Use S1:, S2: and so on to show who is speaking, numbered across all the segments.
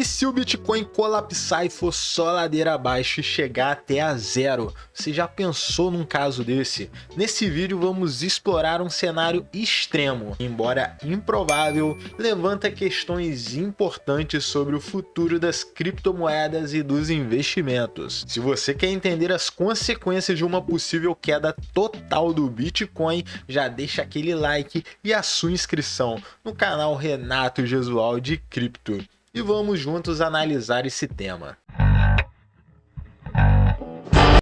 S1: E se o Bitcoin colapsar e for só ladeira abaixo e chegar até a zero? Você já pensou num caso desse? Nesse vídeo vamos explorar um cenário extremo, embora improvável, levanta questões importantes sobre o futuro das criptomoedas e dos investimentos. Se você quer entender as consequências de uma possível queda total do Bitcoin, já deixa aquele like e a sua inscrição no canal Renato Jesual de Cripto. E vamos juntos analisar esse tema.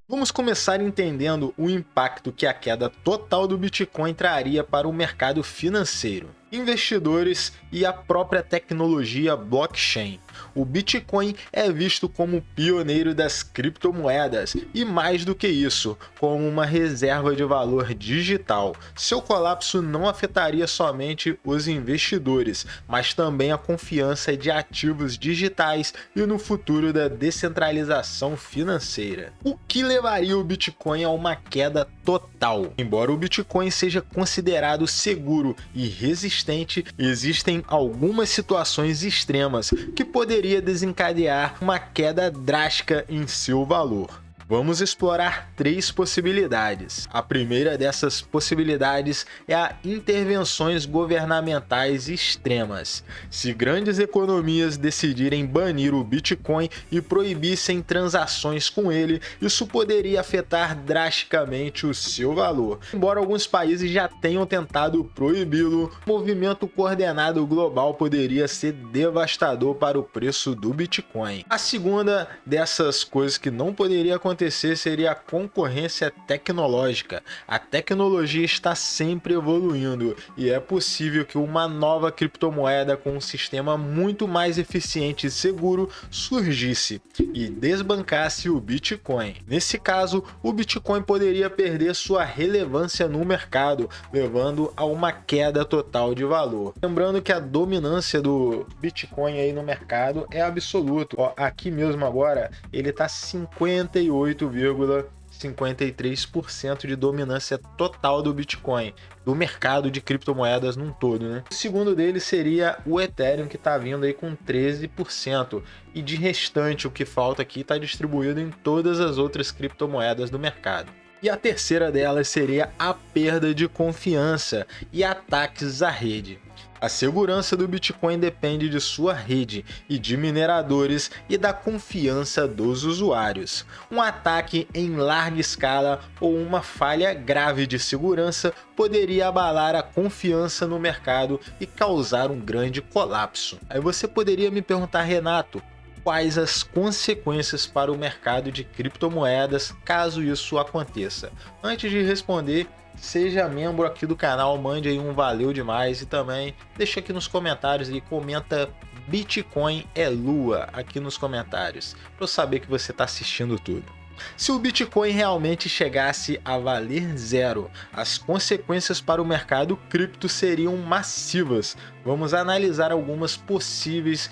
S1: Vamos começar entendendo o impacto que a queda total do Bitcoin traria para o mercado financeiro, investidores e a própria tecnologia blockchain. O Bitcoin é visto como o pioneiro das criptomoedas e, mais do que isso, como uma reserva de valor digital. Seu colapso não afetaria somente os investidores, mas também a confiança de ativos digitais e no futuro da descentralização financeira. O que levaria o Bitcoin a uma queda total? Embora o Bitcoin seja considerado seguro e resistente, existem algumas situações extremas que poderia desencadear uma queda drástica em seu valor. Vamos explorar três possibilidades. A primeira dessas possibilidades é a intervenções governamentais extremas. Se grandes economias decidirem banir o Bitcoin e proibissem transações com ele, isso poderia afetar drasticamente o seu valor. Embora alguns países já tenham tentado proibi-lo, o movimento coordenado global poderia ser devastador para o preço do Bitcoin. A segunda dessas coisas que não poderia acontecer seria a concorrência tecnológica. A tecnologia está sempre evoluindo e é possível que uma nova criptomoeda com um sistema muito mais eficiente e seguro surgisse e desbancasse o Bitcoin. Nesse caso, o Bitcoin poderia perder sua relevância no mercado, levando a uma queda total de valor. Lembrando que a dominância do Bitcoin aí no mercado é absoluta. Ó, aqui mesmo agora ele está 58,53% de dominância total do Bitcoin, do mercado de criptomoedas num todo, né? O segundo dele seria o Ethereum, que está vindo aí com 13%, e de restante o que falta aqui está distribuído em todas as outras criptomoedas do mercado. E a terceira delas seria a perda de confiança e ataques à rede. A segurança do Bitcoin depende de sua rede e de mineradores e da confiança dos usuários. Um ataque em larga escala ou uma falha grave de segurança poderia abalar a confiança no mercado e causar um grande colapso. Aí você poderia me perguntar, Renato, quais as consequências para o mercado de criptomoedas caso isso aconteça? Antes de responder, seja membro aqui do canal, mande aí um valeu demais e também deixa aqui nos comentários e comenta Bitcoin é lua aqui nos comentários para eu saber que você está assistindo tudo. Se o Bitcoin realmente chegasse a valer zero, as consequências para o mercado cripto seriam massivas. Vamos analisar algumas possíveis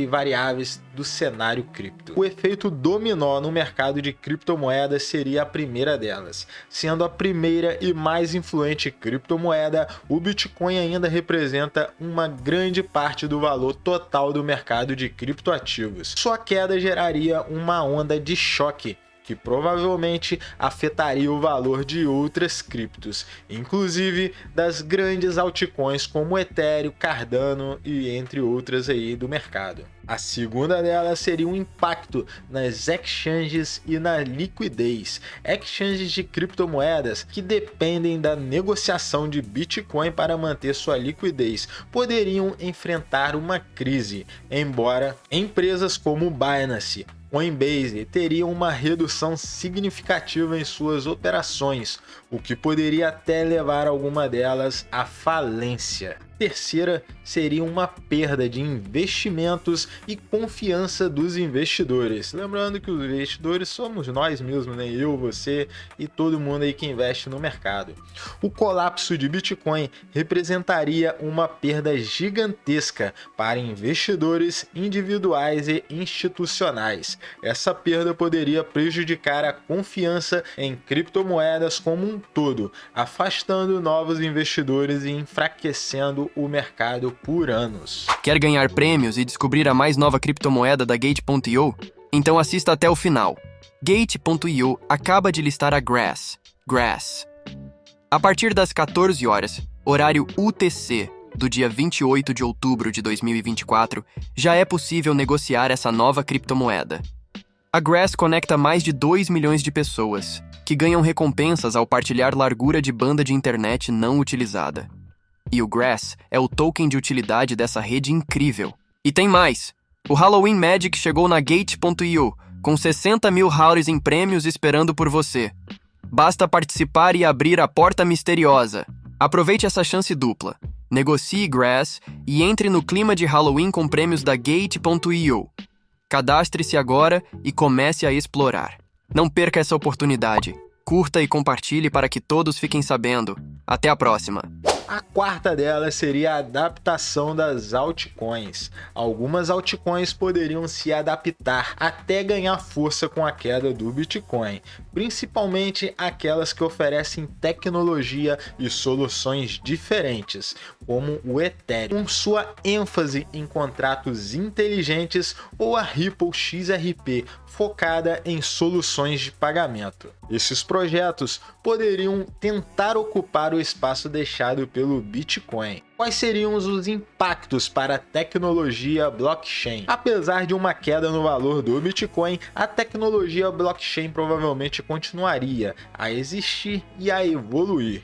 S1: variáveis do cenário cripto. O efeito dominó no mercado de criptomoedas seria a primeira delas. Sendo a primeira e mais influente criptomoeda, o Bitcoin ainda representa uma grande parte do valor total do mercado de criptoativos. Sua queda geraria uma onda de choque, que provavelmente afetaria o valor de outras criptos, inclusive das grandes altcoins como Ethereum, Cardano e entre outras aí do mercado. A segunda delas seria um impacto nas exchanges e na liquidez. Exchanges de criptomoedas que dependem da negociação de Bitcoin para manter sua liquidez poderiam enfrentar uma crise, embora empresas como Binance, Coinbase teriam uma redução significativa em suas operações, o que poderia até levar alguma delas à falência. Terceira seria uma perda de investimentos e confiança dos investidores. Lembrando que os investidores somos nós mesmos, né? Eu, você e todo mundo aí que investe no mercado. O colapso de Bitcoin representaria uma perda gigantesca para investidores individuais e institucionais. Essa perda poderia prejudicar a confiança em criptomoedas como um todo, afastando novos investidores e enfraquecendo o mercado por anos.
S2: Quer ganhar prêmios e descobrir a mais mais nova criptomoeda da Gate.io? Então assista até o final. Gate.io acaba de listar a Grass. A partir das 14 horas, horário UTC, do dia 28 de outubro de 2024, já é possível negociar essa nova criptomoeda. A Grass conecta mais de 2 milhões de pessoas, que ganham recompensas ao partilhar largura de banda de internet não utilizada. E o Grass é o token de utilidade dessa rede incrível. E tem mais! O Halloween Magic chegou na Gate.io, com 60 mil Howlers em prêmios esperando por você. Basta participar e abrir a porta misteriosa. Aproveite essa chance dupla. Negocie Grass e entre no clima de Halloween com prêmios da Gate.io. Cadastre-se agora e comece a explorar. Não perca essa oportunidade. Curta e compartilhe para que todos fiquem sabendo. Até a próxima!
S1: A quarta delas seria a adaptação das altcoins. Algumas altcoins poderiam se adaptar até ganhar força com a queda do Bitcoin, principalmente aquelas que oferecem tecnologia e soluções diferentes, como o Ethereum, com sua ênfase em contratos inteligentes, ou a Ripple XRP, focada em soluções de pagamento. Esses projetos poderiam tentar ocupar o espaço deixado pelo Bitcoin. Quais seriam os impactos para a tecnologia blockchain? Apesar de uma queda no valor do Bitcoin, a tecnologia blockchain provavelmente continuaria a existir e a evoluir.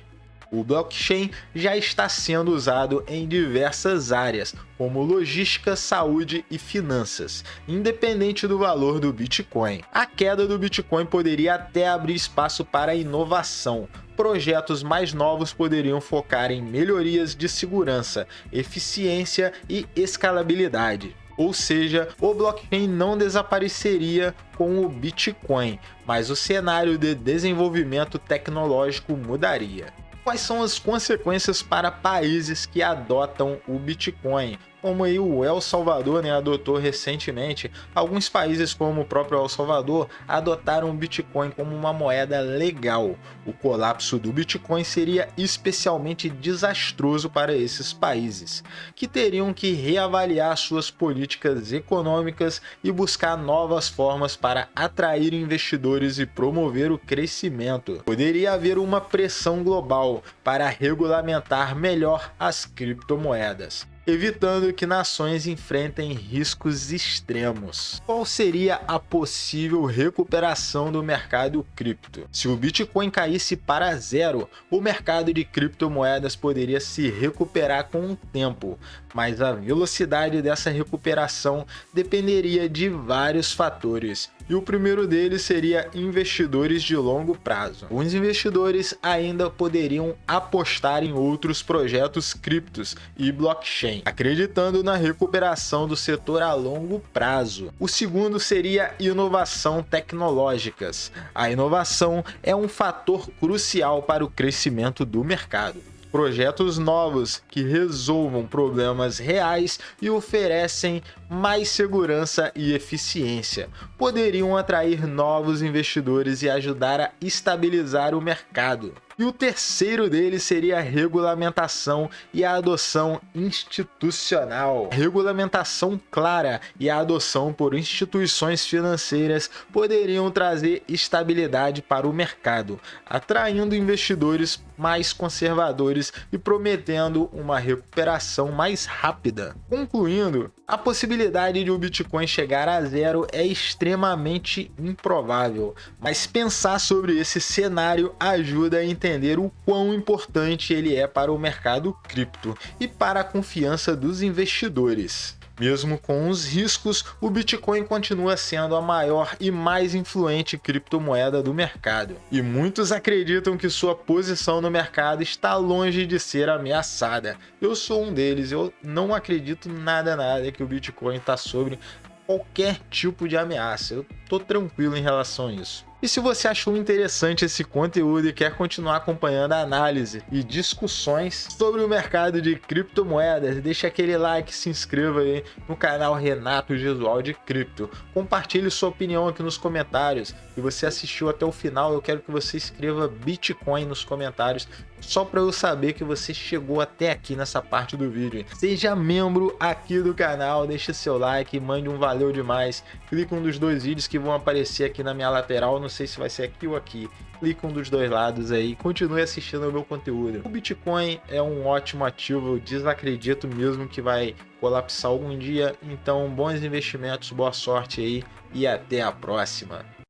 S1: O blockchain já está sendo usado em diversas áreas, como logística, saúde e finanças, independente do valor do Bitcoin. A queda do Bitcoin poderia até abrir espaço para a inovação. Projetos mais novos poderiam focar em melhorias de segurança, eficiência e escalabilidade. Ou seja, o blockchain não desapareceria com o Bitcoin, mas o cenário de desenvolvimento tecnológico mudaria. Quais são as consequências para países que adotam o Bitcoin? Como aí o El Salvador, adotou recentemente. Alguns países, como o próprio El Salvador, adotaram o Bitcoin como uma moeda legal. O colapso do Bitcoin seria especialmente desastroso para esses países, que teriam que reavaliar suas políticas econômicas e buscar novas formas para atrair investidores e promover o crescimento. Poderia haver uma pressão global para regulamentar melhor as criptomoedas, evitando que nações enfrentem riscos extremos. Qual seria a possível recuperação do mercado cripto? Se o Bitcoin caísse para zero, o mercado de criptomoedas poderia se recuperar com o tempo, mas a velocidade dessa recuperação dependeria de vários fatores. E o primeiro deles seria investidores de longo prazo. Os investidores ainda poderiam apostar em outros projetos criptos e blockchain, acreditando na recuperação do setor a longo prazo. O segundo seria inovação tecnológicas. A inovação é um fator crucial para o crescimento do mercado. Projetos novos que resolvam problemas reais e oferecem mais segurança e eficiência poderiam atrair novos investidores e ajudar a estabilizar o mercado. E o terceiro deles seria a regulamentação e a adoção institucional. A regulamentação clara e a adoção por instituições financeiras poderiam trazer estabilidade para o mercado, atraindo investidores mais conservadores e prometendo uma recuperação mais rápida. Concluindo, a possibilidade de o Bitcoin chegar a zero é extremamente improvável, mas pensar sobre esse cenário ajuda a entender o quão importante ele é para o mercado cripto e para a confiança dos investidores. Mesmo com os riscos, o Bitcoin continua sendo a maior e mais influente criptomoeda do mercado. E muitos acreditam que sua posição no mercado está longe de ser ameaçada. Eu sou um deles, eu não acredito nada que o Bitcoin está sobre qualquer tipo de ameaça. Eu tô tranquilo em relação a isso. E se você achou interessante esse conteúdo e quer continuar acompanhando a análise e discussões sobre o mercado de criptomoedas, deixa aquele like, se inscreva aí no canal Renato Gesual de Cripto. Compartilhe sua opinião aqui nos comentários. Se você assistiu até o final, eu quero que você escreva Bitcoin nos comentários, só para eu saber que você chegou até aqui nessa parte do vídeo. Seja membro aqui do canal, deixe seu like, mande um valeu demais. Clique um dos dois vídeos que vão aparecer aqui na minha lateral, não sei se vai ser aqui ou aqui. Clique um dos dois lados aí e continue assistindo ao meu conteúdo. O Bitcoin é um ótimo ativo, eu desacredito mesmo que vai colapsar algum dia. Então, bons investimentos, boa sorte aí e até a próxima.